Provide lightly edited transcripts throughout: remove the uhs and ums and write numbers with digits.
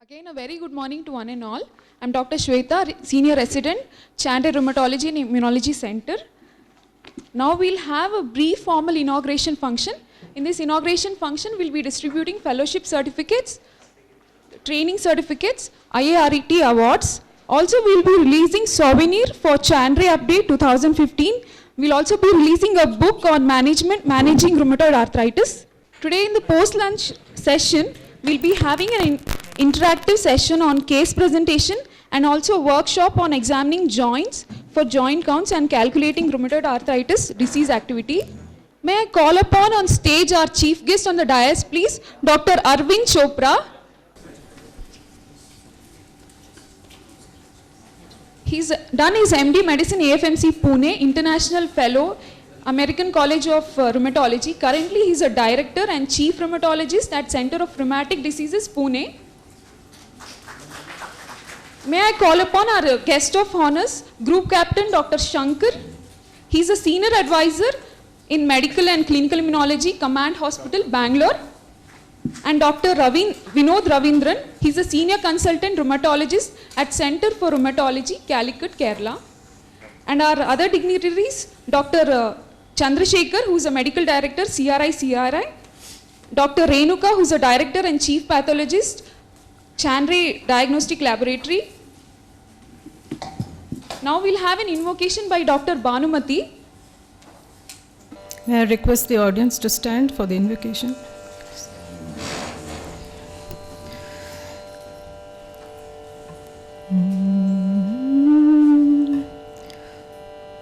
Again, a very good morning to one and all. I'm Dr. Shweta, Senior Resident, Chanre Rheumatology and Immunology Center. Now we'll have a brief formal inauguration function. In this inauguration function, we'll be distributing fellowship certificates, training certificates, IARET awards. Also, we'll be releasing souvenir for Chanre Update 2015. We'll also be releasing a book on managing rheumatoid arthritis. Today in the post-lunch session, we'll be having an interactive session on case presentation and also a workshop on examining joints for joint counts and calculating rheumatoid arthritis disease activity. May I call upon on stage our chief guest on the dais, please, Dr. Arvind Chopra. He's done his MD Medicine AFMC Pune, International Fellow, American College of Rheumatology. Currently, he's a director and chief rheumatologist at Center of Rheumatic Diseases, Pune. May I call upon our guest of honors, Group Captain Dr. Shankar. He's a senior advisor in Medical and Clinical Immunology, Command Hospital, Bangalore. And Dr. Vinod Ravindran, he's a senior consultant rheumatologist at Center for Rheumatology, Calicut, Kerala. And our other dignitaries, Dr. Chandrashekara, who's a medical director, CRI. Dr. Renuka, who's a director and chief pathologist, Chanre Diagnostic Laboratory. Now we'll have an invocation by Dr. Bhanumati. May I request the audience to stand for the invocation?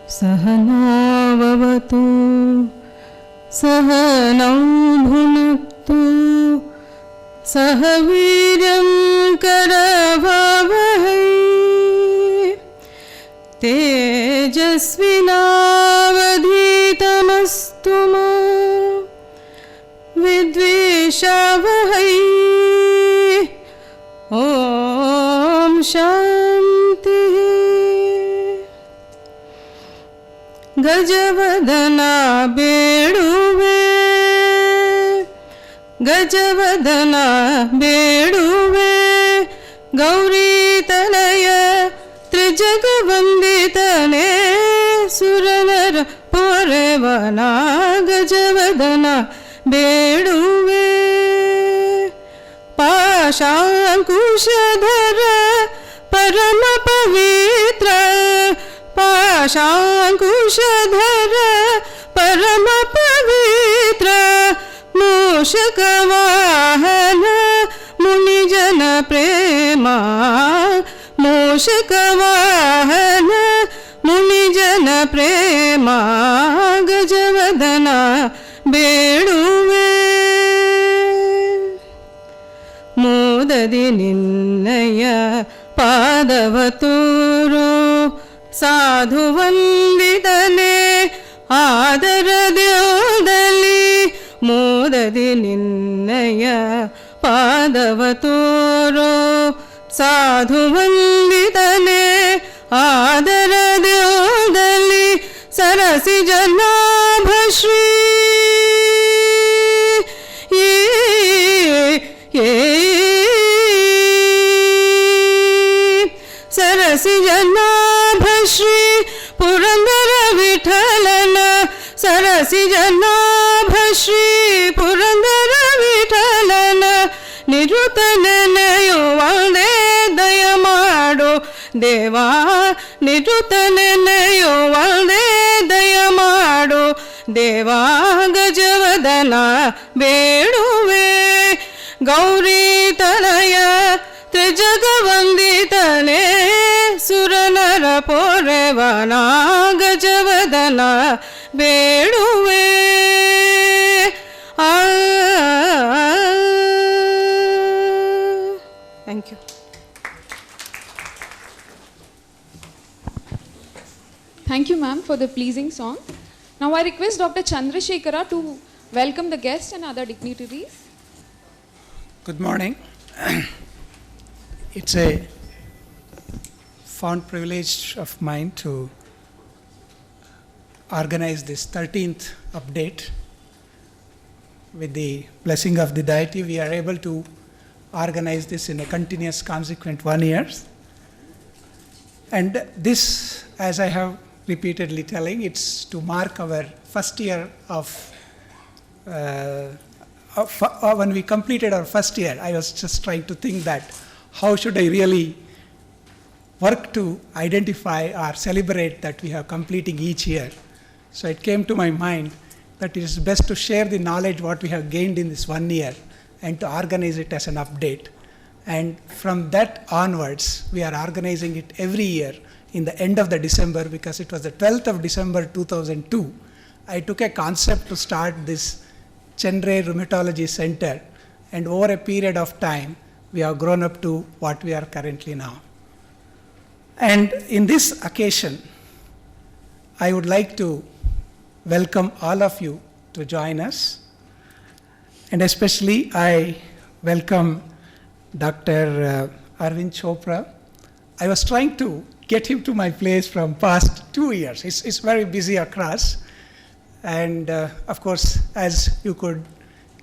Sahana vavatu, sahanam bhunaktu, sahaviryam karavavahai, tejasvinavadhitamastu ma vidvishavahai. Om Shanti. Gajavadana beduve, Gajavadana beduve, Gauri Tanaya Trijagavanditane Suranara Porevana. Gajavadana beduve, Pashankushadhara Parama Pavitra, Pashankushadhara Parama Pavitra, Moshakavahana Munijana Prema, Moshakavahana Munijana Prema. Gajavadana beduve, Modadi ninnaya Padavaturu ಸಾಧುವಂದಿದನೆ ಆದರದ್ಯೋದಲಿ. ಮೋದದಿ ನಿನ್ನಯ ಪಾದವ ತೋರೋ ಸಾಧುವಂದಿದನೆ ಆದರದ್ಯೋದಲಿ. ಸರಸಿ ಜನಾಭಶ್ರೀ ಸರಸಿ ಜನಾಭಶ್ರೀ ಪುರಂದರ ವಿಠಲನ, ಸರಸಿ ಜನಾಭಶ್ರೀ ಪುರಂದರ ವಿಠಲನ. ನಿರುತ ನೆನೆಯುವಂದೇ ದಯ ಮಾಡು ದೇವಾ, ನಿರುತ ನೆನೆಯುವಂದೇ ದಯ ಮಾಡು ದೇವಾ. ಗಜವದನ ಬೇಡುವೆ, ಗೌರಿ ತನಯ ತ್ರಿಜಗವಂದಿತನೆ ಸುರನರ ಪೊರೆವನ. ಗಜವದನ ಬೇಡುವೆ. Thank you. Thank you, ma'am, for the pleasing song. Now I request Dr. Chandrashekara to welcome the guests and other dignitaries. Good morning. It's a fond privilege of mine to organize this 13th update. With the blessing of the deity, we are able to organize this in a continuous consequent 1 year. And this, as I have repeatedly telling, it's to mark our first year of, when we completed our first year, I was just trying to think that how should I really work to identify or celebrate that we are completing each year. So it came to my mind that it is best to share the knowledge what we have gained in this 1 year and to organize it as an update. And from that onwards, we are organizing it every year in the end of the December, because it was the 12th of December 2002. I took a concept to start this Chanre Rheumatology Center, and over a period of time, we have grown up to what we are currently now. And in this occasion, I would like to welcome all of you to join us. And especially I welcome Dr. Arvind Chopra. I was trying to get him to my place from past 2 years. He's very busy across. And of course, as you could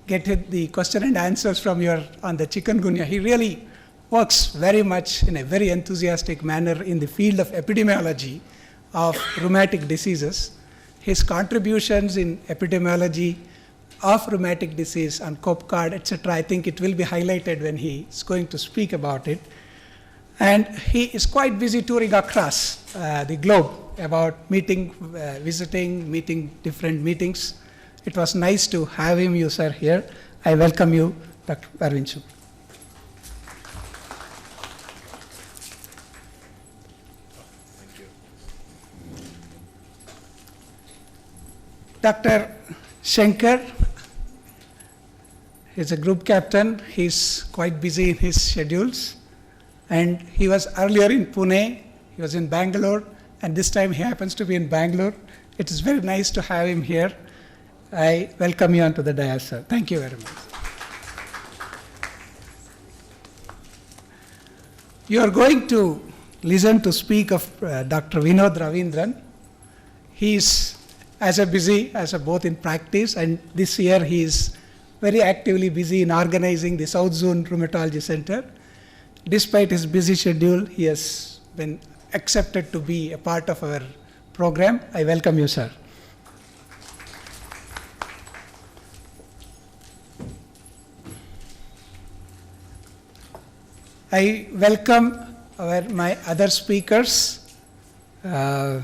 get the question and answers from on the chikungunya, he really works very much in a very enthusiastic manner in the field of epidemiology of rheumatic diseases. His contributions in epidemiology of rheumatic disease on COP card, etc., I think it will be highlighted when he is going to speak about it. And he is quite busy touring across the globe about visiting, meeting different meetings. It was nice to have him, you sir, here. I welcome you, Dr. Arvind Chopra. Dr. Shankar is a group captain. He's quite busy in his schedules. And he was earlier in Pune, he was in Bangalore, and this time he happens to be in Bangalore. It is very nice to have him here. I welcome you onto the dais, sir. Thank you very much. You are going to listen to speak of Dr. Vinod Ravindran. He is busy both in practice, and this year he is very actively busy in organizing the South Zone Rheumatology Center. Despite his busy schedule, he has been accepted to be a part of our program. I welcome you, sir. I welcome my other speakers, as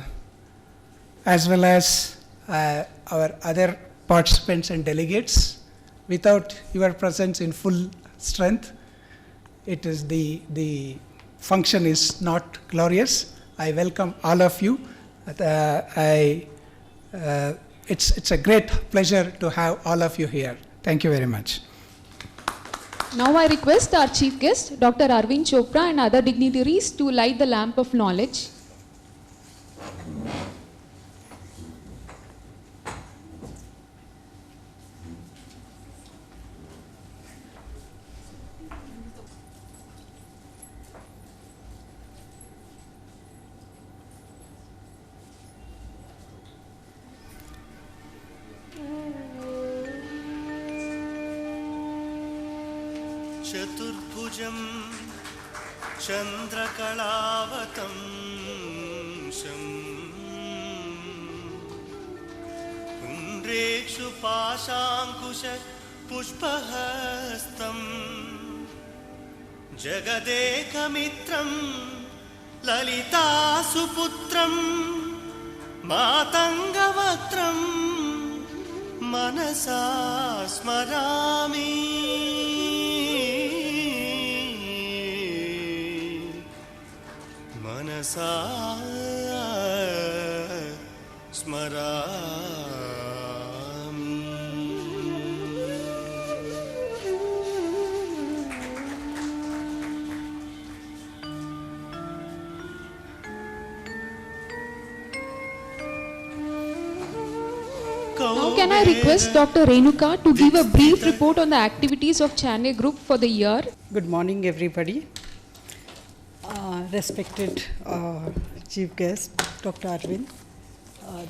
well as our other participants and delegates. Without your presence in full strength, it is the function is not glorious. I welcome all of you. It's a great pleasure to have all of you here. Thank you very much. Now I request our chief guest, Dr. Arvind Chopra, and other dignitaries to light the lamp of knowledge. चतुर्भुजं चन्द्रकलावतंसं पुण्ड्रेक्षु पाशाङ्कुश पुष्पहस्तं जगदेकमित्रं ललितासुपुत्रं मातङ्गवक्त्रं मनसा स्मरामि मनसा स्मरामि। Now can I request Dr. Renuka to give a brief report on the activities of Chanre Group for the year? Good morning, everybody. Respected chief guest, Dr. Arvind,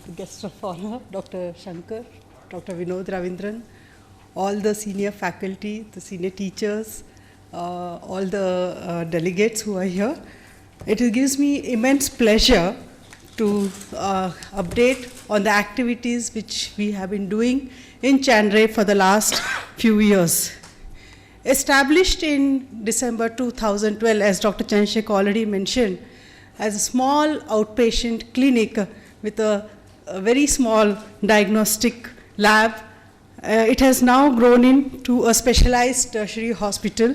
the guest of honor, Dr. Shankar, Dr. Vinod, Ravindran, all the senior faculty, the senior teachers, all the delegates who are here. It gives me immense pleasure to update on the activities which we have been doing in Chanre for the last few years. Established in December 2012, as Dr. Chandrashekara already mentioned, as a small outpatient clinic with a very small diagnostic lab, it has now grown into a specialized tertiary hospital,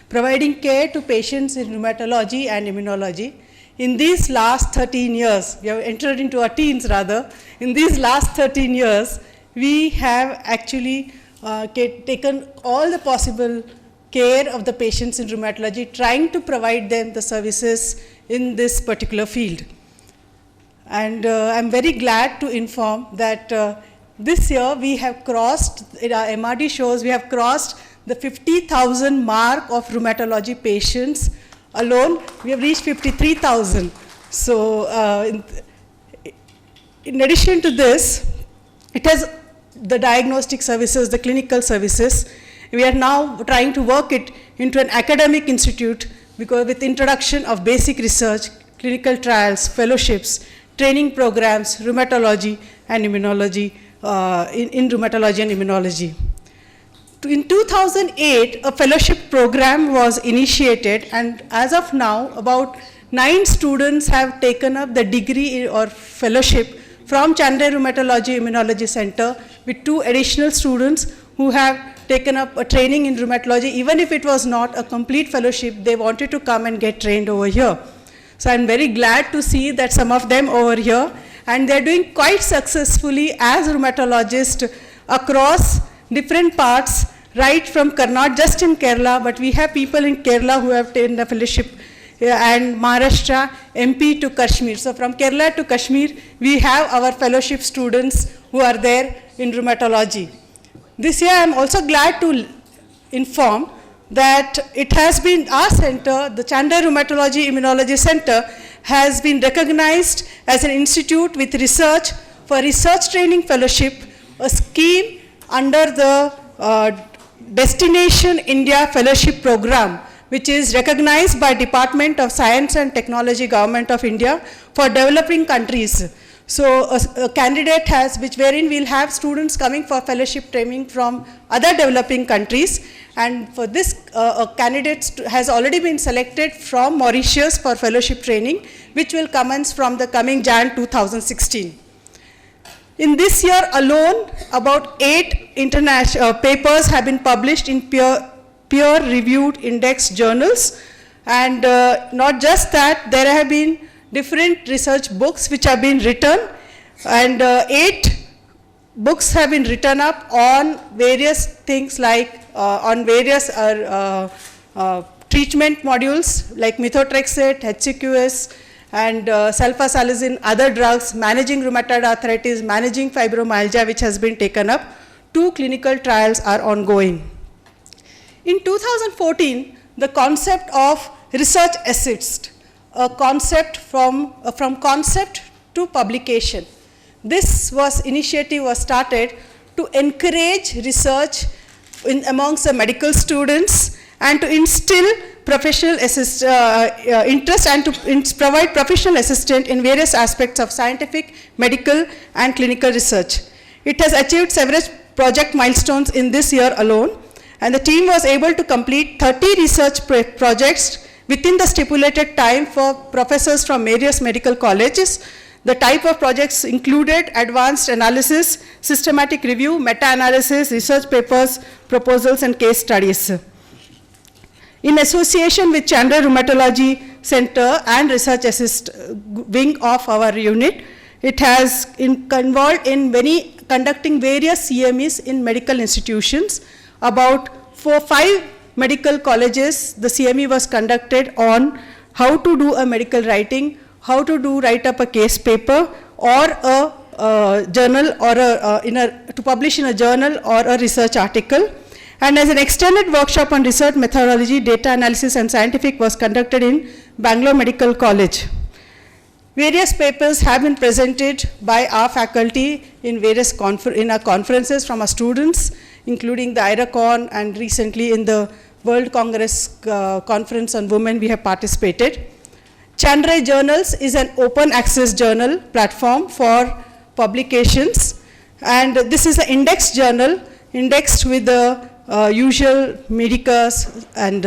providing care to patients in rheumatology and immunology. In these last 13 years, we have entered into our teens rather, in these last 13 years, we have actually taken all the possible care of the patients in rheumatology, trying to provide them the services in this particular field. And I'm very glad to inform that this year we have crossed, in our MRD shows, we have crossed the 50,000 mark of rheumatology patients alone. We have reached 53,000. So in addition to this, it has the diagnostic services, the clinical services. We are now trying to work it into an academic institute because with introduction of basic research, clinical trials, fellowships, training programs, rheumatology and immunology, in rheumatology and immunology. In 2008, a fellowship program was initiated, and as of now, about 9 students have taken up the degree or fellowship from Chanre Rheumatology Immunology Center, with 2 additional students who have taken up a training in rheumatology. Even if it was not a complete fellowship, they wanted to come and get trained over here. So I'm very glad to see that some of them over here, and they're doing quite successfully as rheumatologists across different parts, right from not just in Kerala, but we have people in Kerala who have taken the fellowship, and Maharashtra, MP to Kashmir. So from Kerala to Kashmir, we have our fellowship students who are there in rheumatology. This year I'm also glad to inform that it has been our center, the Chanre Rheumatology Immunology Center, has been recognized as an institute with research for research training fellowship, a scheme under the Destination India Fellowship Program, which is recognized by Department of Science and Technology, Government of India, for developing countries. So a candidate has, wherein we'll have students coming for fellowship training from other developing countries, and for this a candidate has already been selected from Mauritius for fellowship training, which will commence from the coming Jan 2016. In this year alone, about 8 international papers have been published in peer-reviewed index journals, and not just that, there have been different research books which have been written, and 8 books have been written up on various things like on various treatment modules like methotrexate, HCQS, and sulfasalazine, other drugs, managing rheumatoid arthritis, managing fibromyalgia, which has been taken up. 2 clinical trials are ongoing. In 2014, the concept of research assist, a concept from concept to publication. This initiative was started to encourage research amongst the medical students and to instill professional interest and to provide professional assistance in various aspects of scientific, medical and clinical research. It has achieved several project milestones in this year alone, and the team was able to complete 30 research projects within the stipulated time for professors from various medical colleges. The type of projects included advanced analysis, systematic review, meta-analysis, research papers, proposals and case studies. In association with Chanre Rheumatology Center and Research Assist wing of our unit, it has involved in conducting various CMEs in medical institutions. About 4-5 medical colleges, the CME was conducted on how to do a medical writing, how to write up a case paper or a journal or to publish in a journal or a research article. And as an extended workshop on research methodology, data analysis and scientific was conducted in Bangalore Medical College. Various papers have been presented by our faculty in various conferences from our students, including the IRACON and recently in the World Congress Conference on Women, we have participated. Chanre Journals is an open access journal platform for publications, and this is an index journal, indexed with the usual medicas and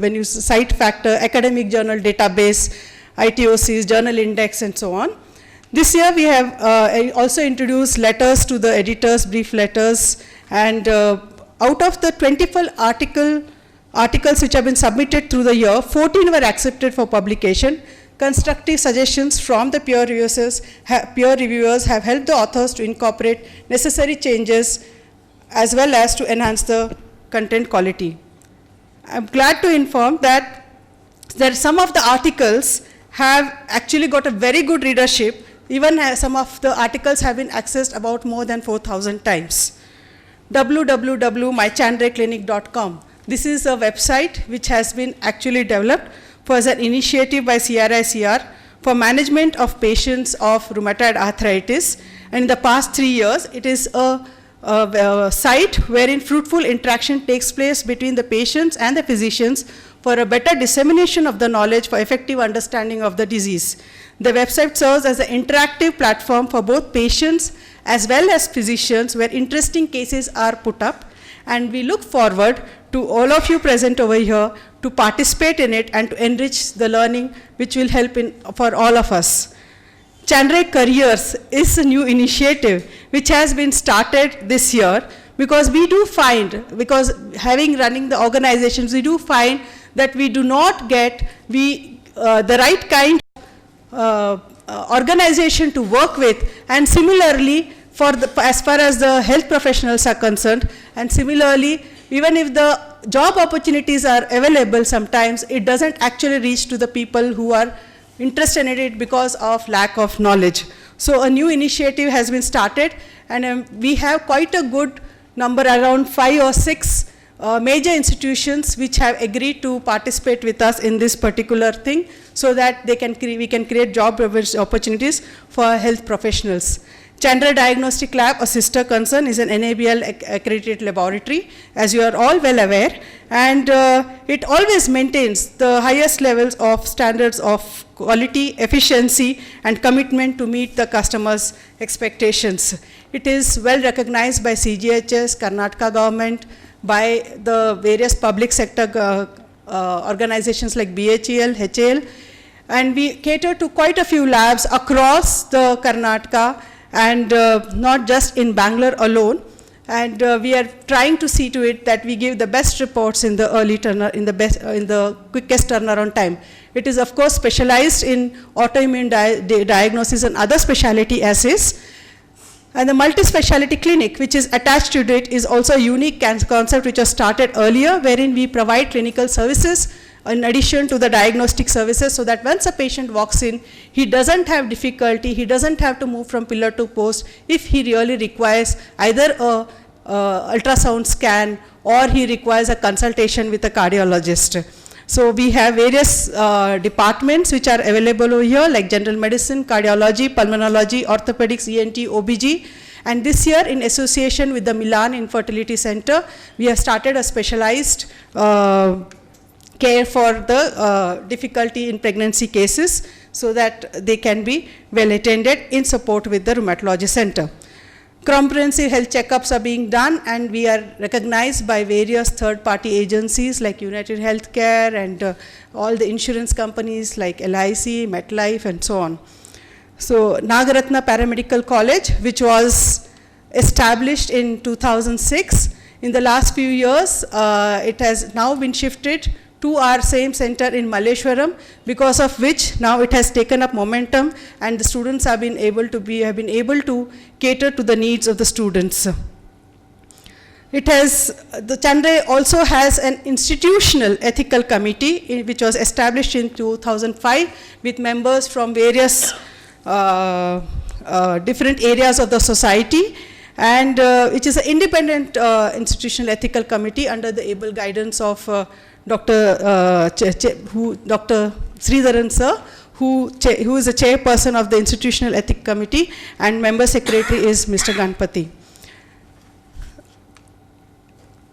when you cite factor, academic journal database, ITOCs, journal index, and so on. This year we have also introduced letters to the editors, brief letters, and out of the 24 articles which have been submitted through the year, 14 were accepted for publication. Constructive suggestions from the peer reviewers have helped the authors to incorporate necessary changes as well as to enhance the content quality. I'm glad to inform that some of the articles have actually got a very good readership. Even some of the articles have been accessed about more than 4,000 times. www.mychanreclinic.com. This is a website which has been actually developed as an initiative by CRICR for management of patients of rheumatoid arthritis. And in the past 3 years, it is a site wherein fruitful interaction takes place between the patients and the physicians for a better dissemination of the knowledge for effective understanding of the disease. The website serves as an interactive platform for both patients as well as physicians, where interesting cases are put up, and we look forward to all of you present over here to participate in it and to enrich the learning, which will help for all of us. Chanre Careers is a new initiative which has been started this year, because we do find, because running the organizations, we do find that we do not get the right kind of organization to work with, and similarly as far as the health professionals are concerned, and similarly even if the job opportunities are available, sometimes it doesn't actually reach to the people who are interested in it because of lack of knowledge. So a new initiative has been started, and we have quite a good number, around 5 or 6 major institutions which have agreed to participate with us in this particular thing, so that we can create job opportunities for health professionals. Chanre Diagnostic Lab, a sister concern, is an NABL accredited laboratory, as you are all well aware, and it always maintains the highest levels of standards of quality, efficiency, and commitment to meet the customers' expectations. It is well recognized by CGHS, Karnataka government, by the various public sector organizations like BHEL, HAL, and we cater to quite a few labs across the Karnataka, and not just in Bangalore alone. And we are trying to see to it that we give the best reports in the in the quickest turnaround time. It is of course specialized in autoimmune diagnosis and other specialty assays. And the multi-speciality clinic, which is attached to it, is also a unique concept which was started earlier, wherein we provide clinical services in addition to the diagnostic services, so that once a patient walks in, he doesn't have difficulty, he doesn't have to move from pillar to post if he really requires either a ultrasound scan or he requires a consultation with a cardiologist. So we have various departments which are available over here, like general medicine, cardiology, pulmonology, orthopedics, ENT, OBG. And this year, in association with the Milan Infertility Center, we have started a specialized care for the difficulty in pregnancy cases, so that they can be well attended in support with the rheumatology center. Comprehensive health checkups are being done, and we are recognized by various third-party agencies like United Healthcare and all the insurance companies like LIC, MetLife, and so on. So Nagaratna Paramedical College, which was established in 2006, in the last few years, it has now been shifted to our same center in Malleshwaram, because of which now it has taken up momentum, and the students have been able to cater to the needs of the students. The Chanre also has an institutional ethical committee which was established in 2005 with members from various different areas of the society, and which is an independent institutional ethical committee under the able guidance of Dr. Sridharan sir, who is the chairperson of the Institutional Ethics Committee, and member secretary is Mr. Ganpati.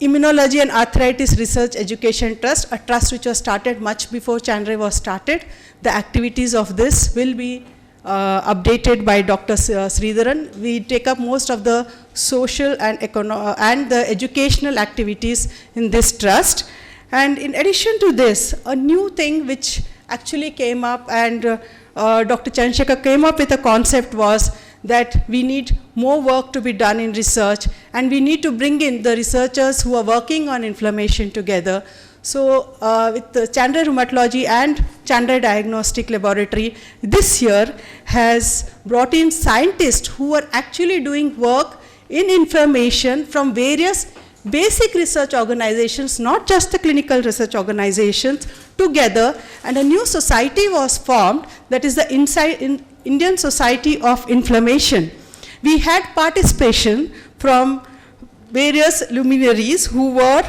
Immunology and Arthritis Research Education Trust, a trust which was started much before Chanre was started. The activities of this will be updated by Dr. Sridharan. We take up most of the social and the educational activities in this trust. And in addition to this, a new thing which actually came up, and Dr. Chandrashekara came up with a concept, was that we need more work to be done in research, and we need to bring in the researchers who are working on inflammation together. So with the Chanre Rheumatology and Chanre Diagnostic Laboratory, this year has brought in scientists who are actually doing work in inflammation from various basic research organizations, not just the clinical research organizations, together, and a new society was formed, that is the Indian Society of Inflammation. We had participation from various luminaries who were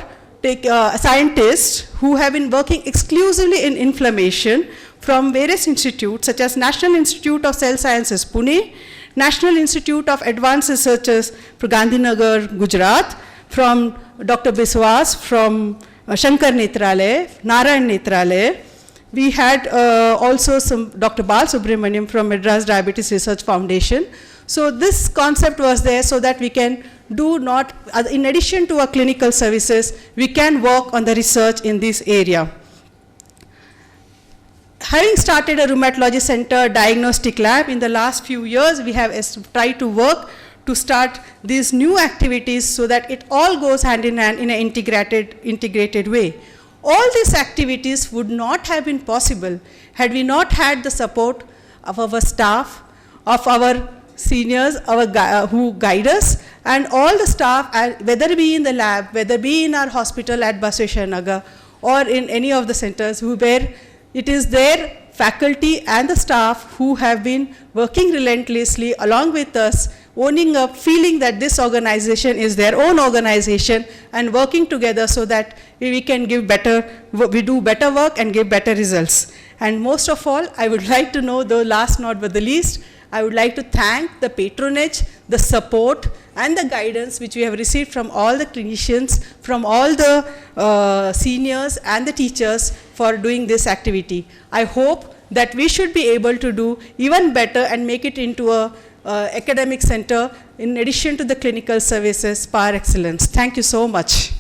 scientists who have been working exclusively in inflammation from various institutes such as National Institute of Cell Sciences, Pune, National Institute of Advanced Researchers for Gandhinagar, Gujarat, from Dr. Biswas from Shankar Netralaya, Narayan Netralaya. We had also some Dr. Bal Subramaniam from Madras Diabetes Research Foundation. So this concept was there so that we can do not, in addition to our clinical services, we can work on the research in this area. Having started a rheumatology center diagnostic lab, in the last few years we have tried to work to start these new activities so that it all goes hand in hand in an integrated way. All these activities would not have been possible had we not had the support of our staff, of our seniors, who guide us, and all the staff, whether be in the lab, whether be in our hospital at Basveshwar or in any of the centers, it is their faculty and the staff who have been working relentlessly along with us, owning up, feeling that this organization is their own organization, and working together so that we can give we do better work and give better results. And most of all, I would like to know, though last not but the least, I would like to thank the patronage, the support, and the guidance which we have received from all the clinicians, from all the seniors and the teachers for doing this activity. I hope that we should be able to do even better and make it into a academic center in addition to the clinical services par excellence. Thank you so much.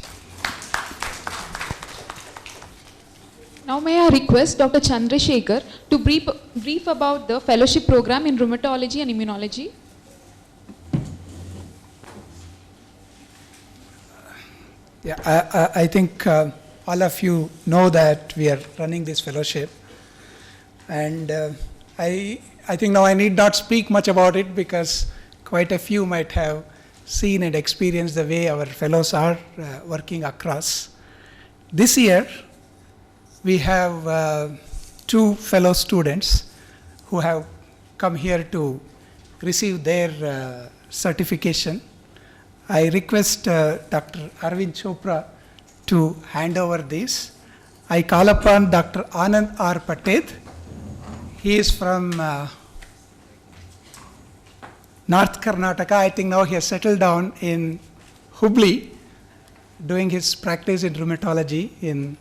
Now may I request Dr. Chandrashekara to brief about the fellowship program in rheumatology and immunology. Yeah, I think all of you know that we are running this fellowship, and I think now I need not speak much about it because quite a few might have seen and experienced the way our fellows are working across. This year, we have 2 fellow students who have come here to receive their certification. I request Dr. Arvind Chopra to hand over this. I call upon Dr. Anand R. Patel. He is from North Karnataka. I think now he has settled down in Hubli, doing his practice in rheumatology in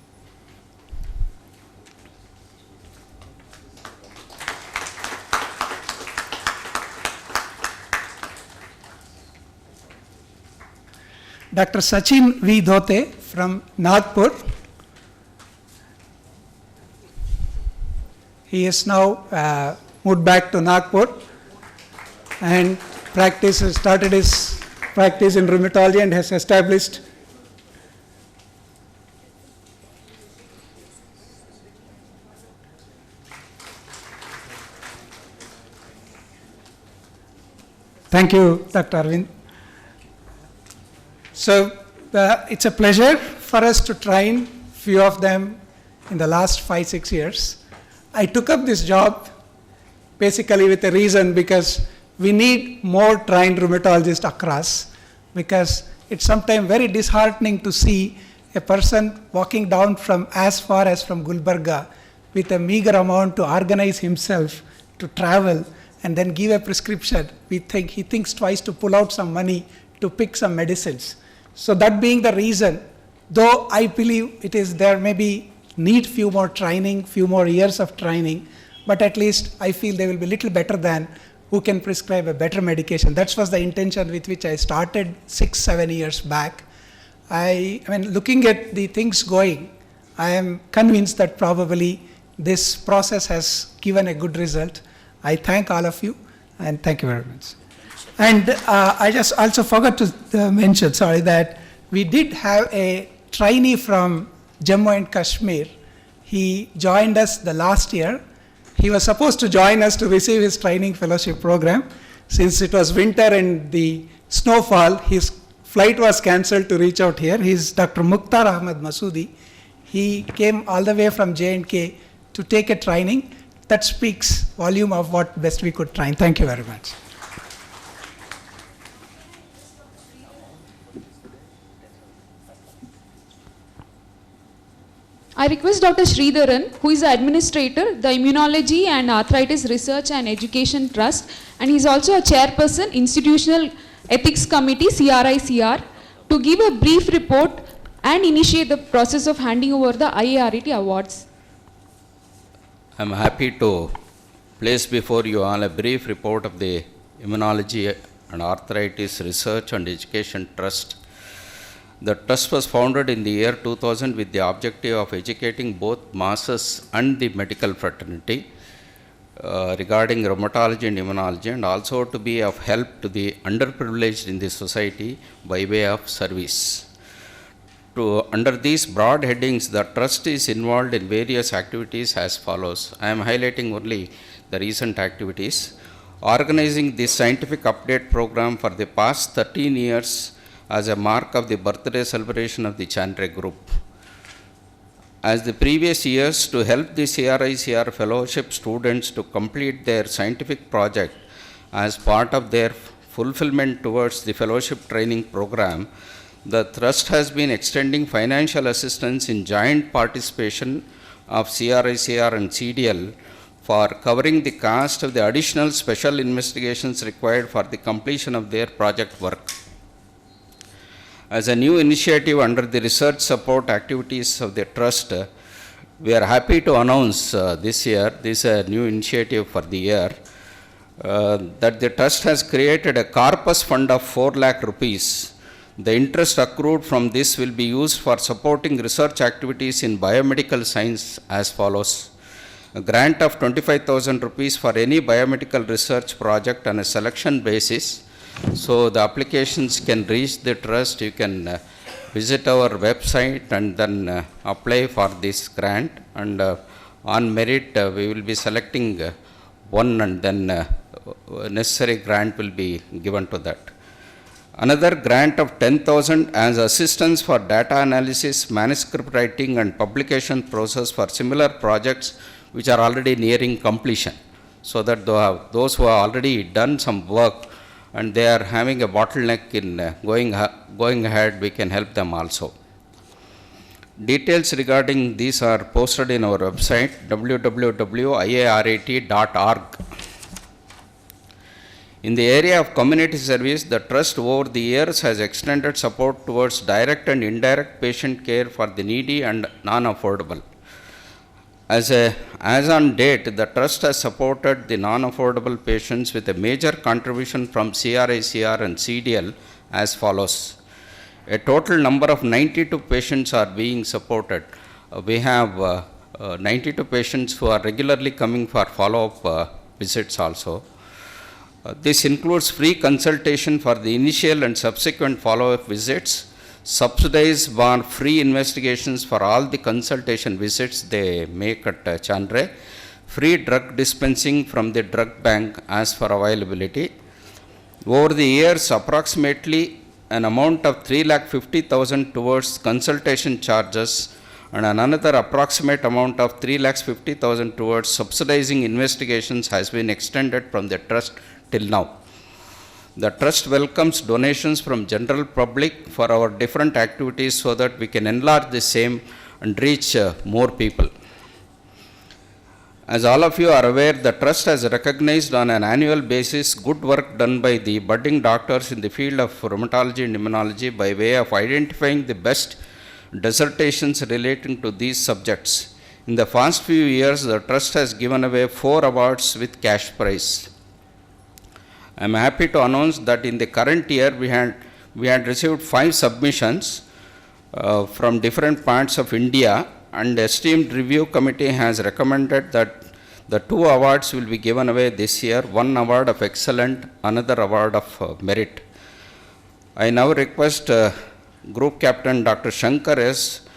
Dr. Sachin V. Dhote from Nagpur. He is now moved back to Nagpur and started his practice in rheumatology and has established Thank you, Dr. Arvind. So it's a pleasure for us to train few of them in the last 5-6 years. I took up this job basically with a reason, because we need more trained rheumatologists across, because it's sometimes very disheartening to see a person walking down from as far as from Gulbarga with a meager amount to organize himself to travel and then give a prescription. He thinks twice to pull out some money to pick some medicines. So that being the reason, though I believe it is there may be need few more training, few more years of training, but at least I feel they will be little better than who can prescribe a better medication. That was the intention with which I started 6-7 years back. I mean, looking at the things going, I am convinced that probably this process has given a good result. I thank all of you, and thank you very much. And I just also forgot to mention, sorry, that we did have a trainee from Jammu and Kashmir. He joined us the last year. He was supposed to join us to receive his training fellowship program. Since it was winter and the snowfall, his flight was cancelled to reach out here. He is Dr. Mukhtar Ahmad Masoodi. He came all the way from J&K to take a training. That speaks volume of what best we could train. Thank you very much. I request Dr. Sridharan, who is the administrator, the Immunology and Arthritis Research and Education Trust, and he is also a chairperson, Institutional Ethics Committee, CRICR, to give a brief report and initiate the process of handing over the IARET awards. I am happy to place before you all a brief report of the Immunology and Arthritis Research and Education Trust. The trust was founded in the year 2000 with the objective of educating both masses and the medical fraternity regarding rheumatology and immunology, and also to be of help to the underprivileged in the society by way of service. Under these broad headings, the trust is involved in various activities as follows. I am highlighting only the recent activities. Organizing this scientific update program for the past 13 years as a mark of the birthday celebration of the Chanre group. As the previous years, to help the CRICR fellowship students to complete their scientific project as part of their fulfillment towards the fellowship training program, the trust has been extending financial assistance in joint participation of CRICR and CDL for covering the cost of the additional special investigations required for the completion of their project work. As a new initiative under the research support activities of the trust, we are happy to announce this year, this is a new initiative for the year, that the trust has created a corpus fund of 4 lakh rupees. The interest accrued from this will be used for supporting research activities in biomedical science as follows. A grant of 25,000 rupees for any biomedical research project on a selection basis. So the applications can reach the trust. You can visit our website and then apply for this grant, and on merit we will be selecting one, and then necessary grant will be given to that. Another grant of 10,000 as assistance for data analysis, manuscript writing and publication process for similar projects which are already nearing completion, so that those who have already done some work and they are having a bottleneck in going ahead, we can help them also. Details regarding these are posted in our website www.iaret.org. In the area of community service, the trust over the years has extended support towards direct and indirect patient care for the needy and non-affordable. As on date, the trust has supported the non-affordable patients with a major contribution from CRICR and CDL as follows. A total number of 92 patients are being supported. We have 92 patients who are regularly coming for follow-up visits also. This includes free consultation for the initial and subsequent follow-up visits, subsidized or free investigations for all the consultation visits they make at Chanre, free drug dispensing from the drug bank as for availability. Over the years, approximately an amount of 3,50,000 towards consultation charges and another approximate amount of 3,50,000 towards subsidizing investigations has been extended from the trust till now. The trust welcomes donations from general public for our different activities so that we can enlarge the same and reach more people. As all of you are aware, the Trust has recognized on an annual basis good work done by the budding doctors in the field of rheumatology and immunology by way of identifying the best dissertations relating to these subjects. In the past few years, the Trust has given away 4 awards with cash prize. I am happy to announce that in the current year, we had received 5 submissions from different parts of India, and the esteemed review committee has recommended that the 2 awards will be given away this year, 1 award of excellent, another award of merit. I now request Group Captain Dr. Shankar S.,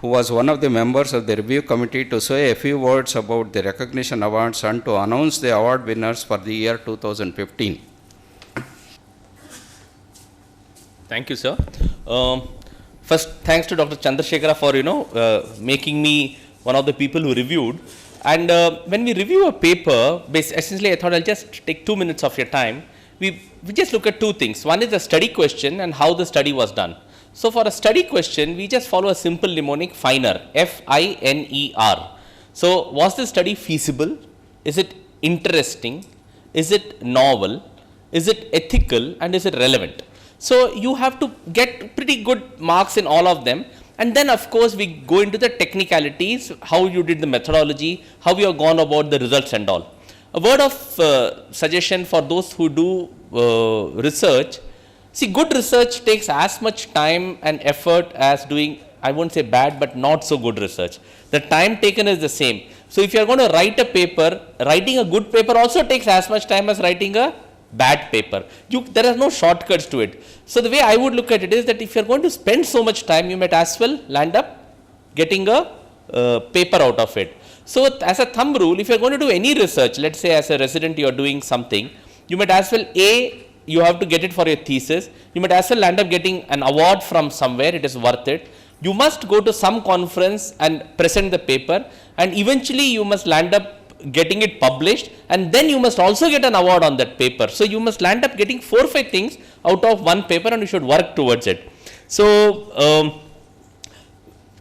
who was one of the members of the review committee, to say a few words about the recognition awards and to announce the award winners for the year 2015. Thank you, sir. First, thanks to Dr. Chandrashekara for, making me one of the people who reviewed. And when we review a paper, essentially I thought I'll just take 2 minutes of your time. We just look at 2 things. One is the study question and how the study was done. So for a study question, we just follow a simple mnemonic, FINER, F-I-N-E-R. So was the study feasible? Is it interesting? Is it novel? Is it ethical? And is it relevant? So you have to get pretty good marks in all of them. And then of course we go into the technicalities, how you did the methodology, how you have gone about the results and all. A word of suggestion for those who do research. See, good research takes as much time and effort as doing, I won't say bad, but not so good research. The time taken is the same. So if you are going to write a paper, writing a good paper also takes as much time as writing a bad paper. There are no shortcuts to it. So the way I would look at it is that if you are going to spend so much time, you might as well land up getting a paper out of it. So as a thumb rule, if you are going to do any research, let's say as a resident you are doing something, you might as well, you have to get it for your thesis. You might as well land up getting an award from somewhere. It is worth it. You must go to some conference and present the paper, and eventually you must land up getting it published, and then you must also get an award on that paper. So you must land up getting 4 or 5 things out of one paper, and you should work towards it. So,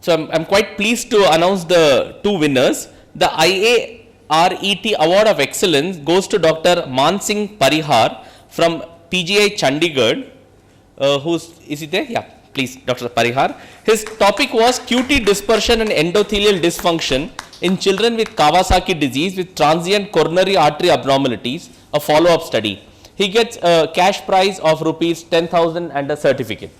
I'm quite pleased to announce the 2 winners. The IARET Award of Excellence goes to Dr. Mansingh Parihar from PGI Chandigarh. Is he there? Yeah, please, Dr. Parihar. His topic was QT dispersion and endothelial dysfunction in children with Kawasaki disease with transient coronary artery abnormalities, a follow-up study. He gets a cash prize of rupees 10,000 and a certificate.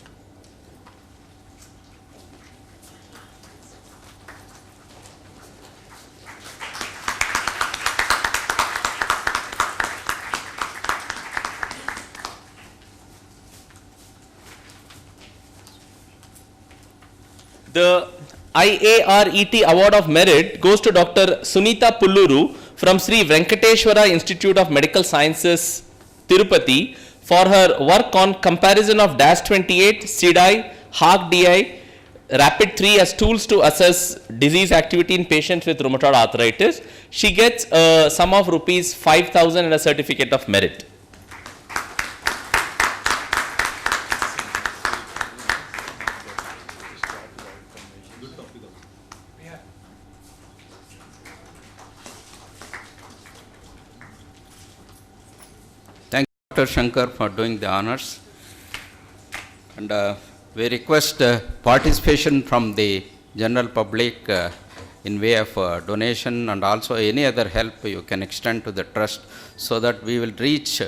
The IARET Award of Merit goes to Dr. Sunita Pulluru from Sri Venkateshwara Institute of Medical Sciences, Tirupati, for her work on comparison of DAS28, CDI, HARC-DI, RAPID-3 as tools to assess disease activity in patients with rheumatoid arthritis. She gets a sum of rupees 5,000 and a certificate of merit. Dr. Shankar for doing the honors, and we request participation from the general public in way of donation, and also any other help you can extend to the trust, so that we will reach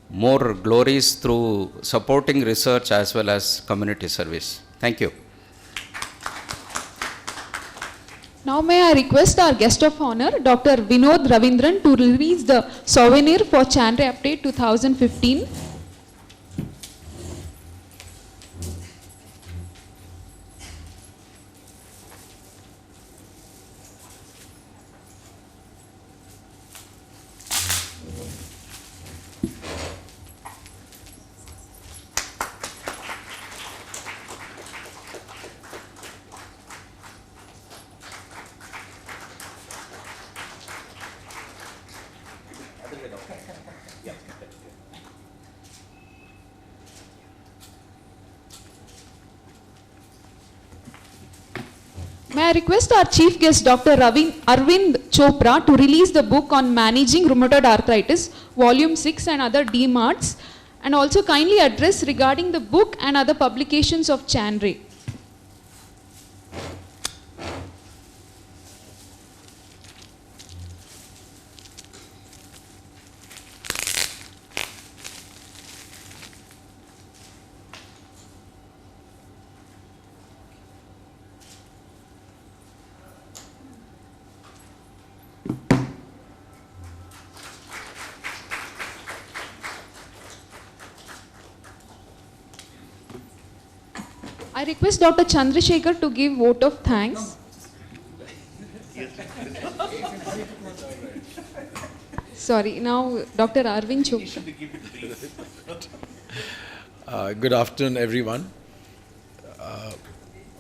more glories through supporting research as well as community service. Thank you. Now may I request our guest of honor, Dr. Vinod Ravindran, to release the souvenir for Chanre Update 2015. I request our chief guest, Dr. Arvind Chopra, to release the book on managing rheumatoid arthritis, volume 6 and other DMARDs, and also kindly address regarding the book and other publications of Chanre. I request Dr. Chandrashekara to give vote of thanks. Sorry, now Dr. Arvind Chopra. Good afternoon, everyone.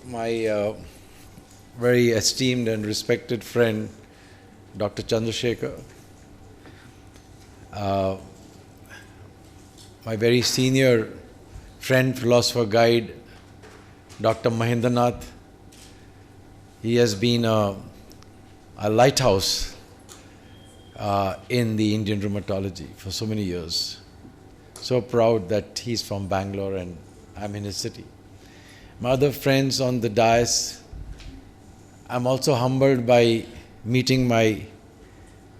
My very esteemed and respected friend, Dr. Chandrashekara, my very senior friend, philosopher, guide, Dr. Mahendranath. He has been a lighthouse in the Indian rheumatology for so many years. So proud that he's from Bangalore and I'm in his city. My other friends on the dais, I'm also humbled by meeting my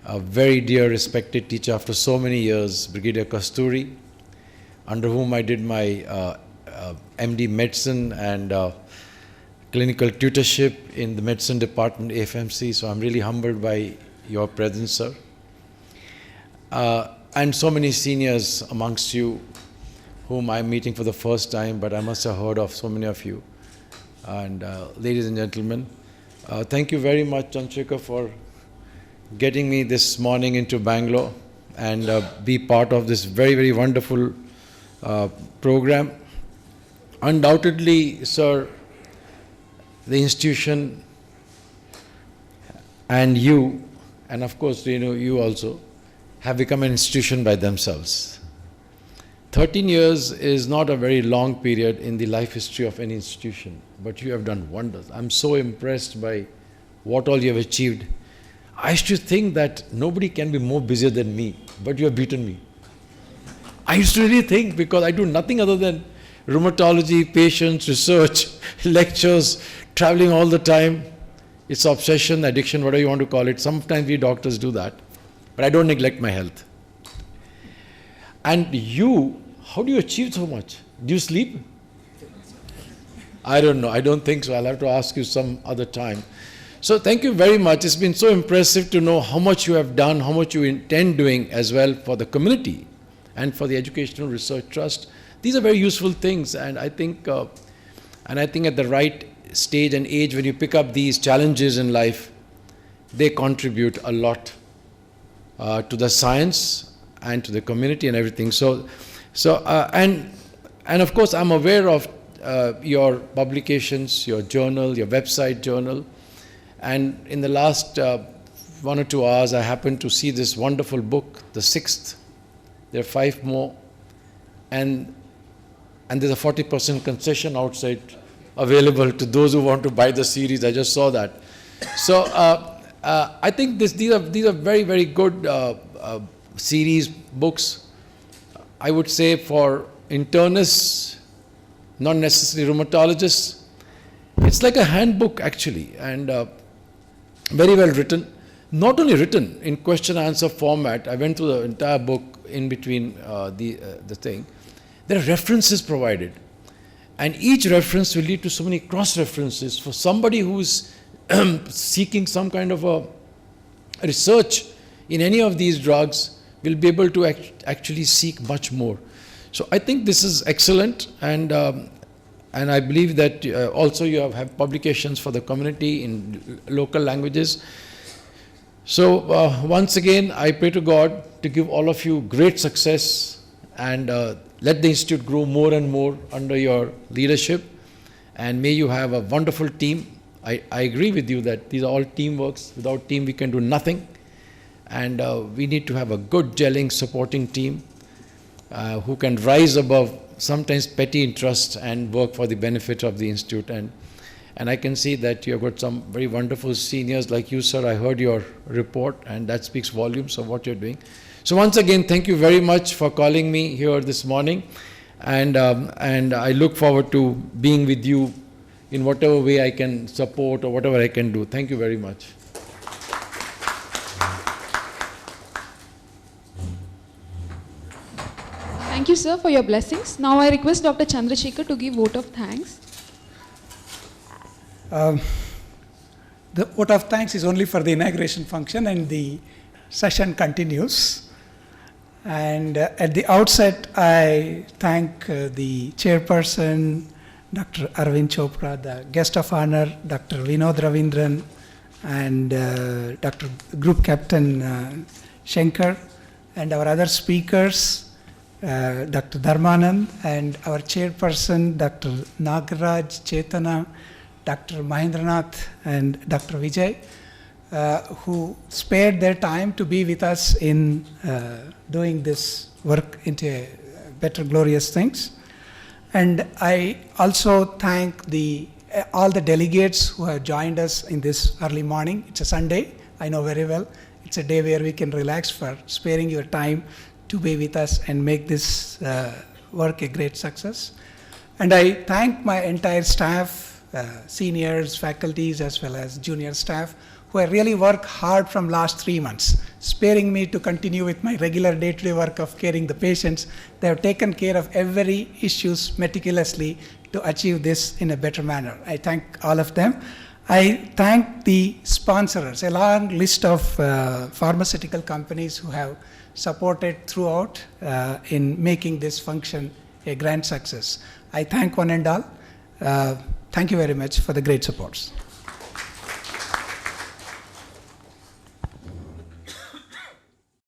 very dear respected teacher after so many years, Brigadier Kasturi, under whom I did my MD Medicine and clinical tutorship in the medicine department, AFMC. So I'm really humbled by your presence, sir. And so many seniors amongst you whom I'm meeting for the first time, but I must have heard of so many of you. And ladies and gentlemen, thank you very much, Chandrashekara, for getting me this morning into Bangalore and be part of this very, very wonderful program. Undoubtedly, sir, the institution and you, and of course, you also, have become an institution by themselves. 13 years is not a very long period in the life history of any institution, but you have done wonders. I'm so impressed by what all you have achieved. I used to think that nobody can be more busier than me, but you have beaten me. I used to really think, because I do nothing other than rheumatology, patients, research, lectures, traveling all the time. It's obsession, addiction, whatever you want to call it. Sometimes we doctors do that. But I don't neglect my health. And you, how do you achieve so much? Do you sleep? I don't know. I don't think so. I'll have to ask you some other time. So thank you very much. It's been so impressive to know how much you have done, how much you intend doing as well for the community and for the Educational Research Trust. These are very useful things, and I think at the right stage and age, when you pick up these challenges in life, they contribute a lot to the science and to the community and everything. And of course, I'm aware of your publications, your journal, your website journal, and in the last 1 or 2 hours, I happened to see this wonderful book, the 6th. There are 5 more, and there's a 40% concession outside available to those who want to buy the series. I just saw that. So I think these are very, very good series books. I would say for internists, not necessarily rheumatologists. It's like a handbook actually, and very well written. Not only written in question-answer format. I went through the entire book in between the thing. There are references provided, and each reference will lead to so many cross-references for somebody who is seeking some kind of a research in any of these drugs. Will be able to actually seek much more. So I think this is excellent, and I believe that also you have publications for the community in local languages. So once again, I pray to God to give all of you great success, and let the institute grow more and more under your leadership, and may you have a wonderful team. I agree with you that these are all teamworks. Without team, we can do nothing. And we need to have a good gelling supporting team who can rise above sometimes petty interests and work for the benefit of the institute. And And I can see that you have got some very wonderful seniors like you, sir. I heard your report, and that speaks volumes of what you're doing. So once again, thank you very much for calling me here this morning. And I look forward to being with you in whatever way I can support or whatever I can do. Thank you very much. Thank you, sir, for your blessings. Now I request Dr. Chandrashekara to give vote of thanks. The vote of thanks is only for the inauguration function, and the session continues. And at the outset, I thank the chairperson, Dr. Arvind Chopra, the guest of honor, Dr. Vinod Ravindran, and Dr. Group Captain Shankar, and our other speakers, Dr. Dharmanand, and our chairperson, Dr. Nagaraj Chetana, Dr. Mahendranath, and Dr. Vijay, who spared their time to be with us in doing this work into better glorious things. And I also thank all the delegates who have joined us in this early morning. It's a Sunday, I know very well. It's a day where we can relax, for sparing your time to be with us and make this work a great success. And I thank my entire staff, seniors, faculties, as well as junior staff, who have really worked hard from last 3 months, sparing me to continue with my regular day-to-day work of caring the patients. They have taken care of every issues meticulously to achieve this in a better manner. I thank all of them. I thank the sponsors, a long list of pharmaceutical companies who have supported throughout in making this function a grand success. I thank one and all. Thank you very much for the great supports.